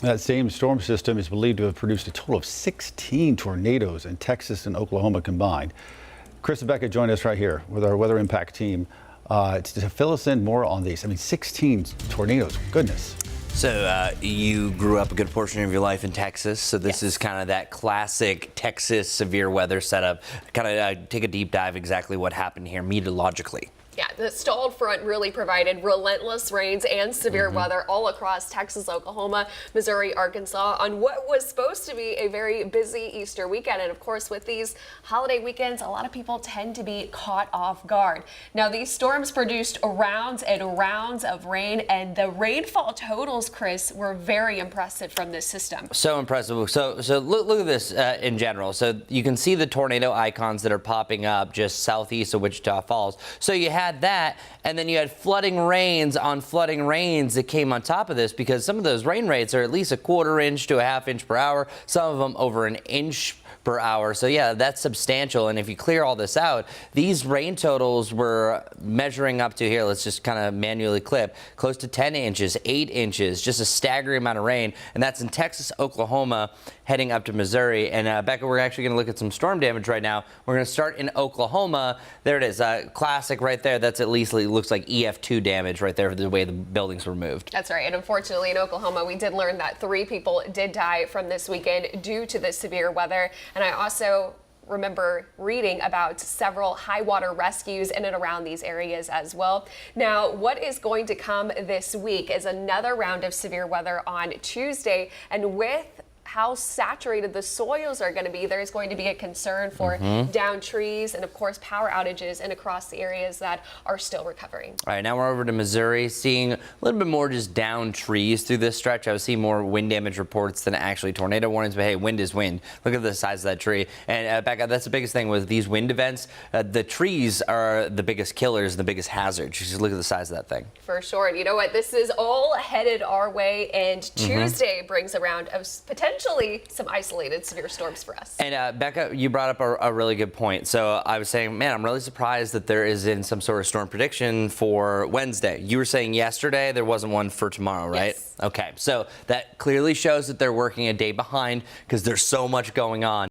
That same storm system is believed to have produced a total of 16 tornadoes in Texas and Oklahoma combined. Chris and Becca join us right here with our weather impact team to fill us in more on these. I mean, 16 tornadoes, goodness. So you grew up a good portion of your life in Texas, so this is kind of that classic Texas severe weather setup. Kind of take a deep dive exactly what happened here meteorologically. Yeah, the stalled front really provided relentless rains and severe weather all across Texas, Oklahoma, Missouri, Arkansas on what was supposed to be a very busy Easter weekend. And of course, with these holiday weekends, a lot of people tend to be caught off guard. Now, these storms produced rounds and rounds of rain, and the rainfall totals, Chris, were very impressive from this system. So impressive. So look at this in general. So you can see the tornado icons that are popping up just southeast of Wichita Falls. So you had that, and then you had flooding rains on flooding rains that came on top of this, because some of those rain rates are at least a quarter inch to a half inch per hour, some of them over an inch per hour. So yeah, that's substantial. And if you clear all this out, these rain totals were measuring up to here. Let's just kind of manually clip close to 10 inches, 8 inches, just a staggering amount of rain. And that's in Texas, Oklahoma, heading up to Missouri. And Becca, we're actually going to look at some storm damage right now. We're going to start in Oklahoma. There it is, classic right there. That's at least looks like EF2 damage right there for the way the buildings were moved. That's right. And unfortunately in Oklahoma, we did learn that 3 people did die from this weekend due to the severe weather. And I also remember reading about several high water rescues in and around these areas as well. Now, what is going to come this week is another round of severe weather on Tuesday, and with how saturated the soils are going to be, there's going to be a concern for downed trees and, of course, power outages and across the areas that are still recovering. All right, now we're over to Missouri, seeing a little bit more just downed trees through this stretch. I was seeing more wind damage reports than actually tornado warnings, but hey, wind is wind. Look at the size of that tree. And Becca, that's the biggest thing with these wind events. The trees are the biggest killers, the biggest hazards. Just look at the size of that thing. For sure. And you know what? This is all headed our way, and Tuesday brings a round of potentially some isolated severe storms for us. And Becca, you brought up a really good point. So I was saying, man, I'm really surprised that there isn't some sort of storm prediction for Wednesday. You were saying yesterday there wasn't one for tomorrow, right? Yes. Okay, so that clearly shows that they're working a day behind because there's so much going on.